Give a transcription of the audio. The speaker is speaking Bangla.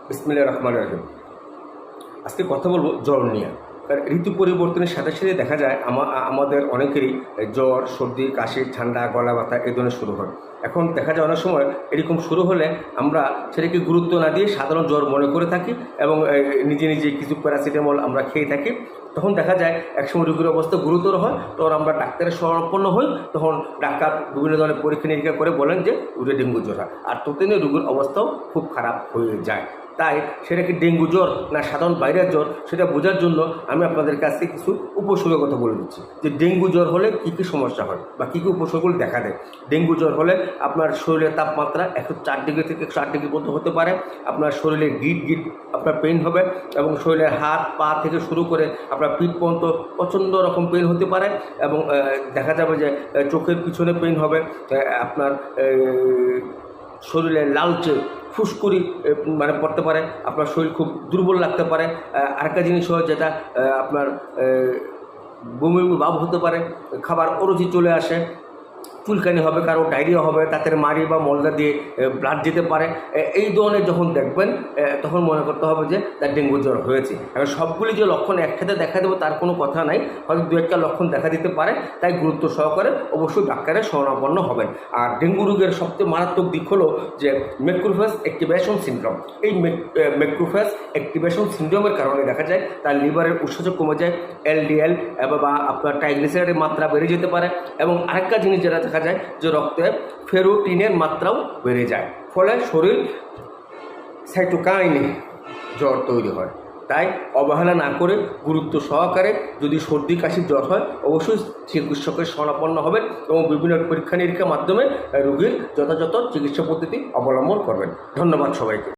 বিসমিল্লাহির রহমানির রহিম। আজকে কথা বলবো জ্বর নিয়ে। কারণ ঋতু পরিবর্তনের সাথে সাথে দেখা যায় আমাদের অনেকেরই জ্বর, সর্দি, কাশি, ঠান্ডা, গলা ব্যথা এই ধরনের শুরু হয়। এখন দেখা যায় অনেক সময় এরকম শুরু হলে আমরা সেটাকে গুরুত্ব না দিয়ে সাধারণ জ্বর মনে করে থাকি এবং নিজে নিজে কিছু প্যারাসিটামল আমরা খেয়ে থাকি। তখন দেখা যায় একসময় রোগীর অবস্থা গুরুতর হয়, তখন আমরা ডাক্তারের শরণাপন্ন হই। তখন ডাক্তার বিভিন্ন ধরনের পরীক্ষা নিরীক্ষা করে বলেন যে ওটা ডেঙ্গু জ্বর হয়, আর ততদিনে রোগীর অবস্থাও খুব খারাপ হয়ে যায়। তাই সেটা কি ডেঙ্গু জ্বর না সাধারণ ভাইরাস জ্বর সেটা বোঝার জন্য আমি আপনাদের কাছে কিছু উপসর্গের কথা বলে দিচ্ছি যে ডেঙ্গু জ্বর হলে কী কী সমস্যা হয় বা কী কী উপসর্গগুলো দেখা দেয়। ডেঙ্গু জ্বর হলে আপনার শরীরের তাপমাত্রা 104 ডিগ্রি থেকে 108 ডিগ্রি পর্যন্ত হতে পারে। আপনার শরীরে গিট গিট আপনার পেইন হবে এবং শরীরের হাত পা থেকে শুরু করে আপনার পিঠ পর্যন্ত প্রচণ্ড রকম পেইন হতে পারে এবং দেখা যাবে যে চোখের পিছনে পেইন হবে, আপনার শরীরে লালচে ফুসকুড়ি মানে পড়তে পারে, আপনার শরীর খুব দুর্বল লাগতে পারে। আরেকটা জিনিস হয় যেটা আপনার বমি বমি ভাব হতে পারে, খাবার অরুচি চলে আসে, চুলকানি হবে, কারো ডায়রিয়া হবে, তাদের মাড়ি বা মলদা দিয়ে ব্লাড যেতে পারে। এই ধরনের যখন দেখবেন তখন মনে করতে হবে যে তার ডেঙ্গু জ্বর হয়েছে। এখন সবগুলি যে লক্ষণ একসাথে দেখা দেবে তার কোনো কথা নাই, হয়তো দু একটা লক্ষণ দেখা দিতে পারে। তাই গুরুত্ব সহকারে অবশ্যই ডাক্তারের শরণাপন্ন হবেন। আর ডেঙ্গু রোগের সবচেয়ে মারাত্মক দিক হলো যে ম্যাক্রোফেজ অ্যাক্টিভেশন সিনড্রোম। এই ম্যাক্রোফেজ অ্যাক্টিভেশন সিনড্রোমের কারণে দেখা যায় তার লিভারের উৎসেচক কমে যায়, এলডিএল বা আপনার ট্রাইগ্লিসারাইডের মাত্রা বেড়ে যেতে পারে এবং আরেকটা জিনিস যেটা দেখা যায় যে রক্তে ফেরোটিনের মাত্রাও বেড়ে যায়, ফলে শরীর সাইটোকাইনে জ্বর তৈরি হয়। তাই অবহেলা না করে গুরুত্ব সহকারে যদি সর্দি কাশির জ্বর হয় অবশ্যই চিকিৎসকের শরণাপন্ন হবেন এবং বিভিন্ন পরীক্ষা নিরীক্ষার মাধ্যমে রোগীর যথাযথ চিকিৎসা পদ্ধতি অবলম্বন করবেন। ধন্যবাদ সবাইকে।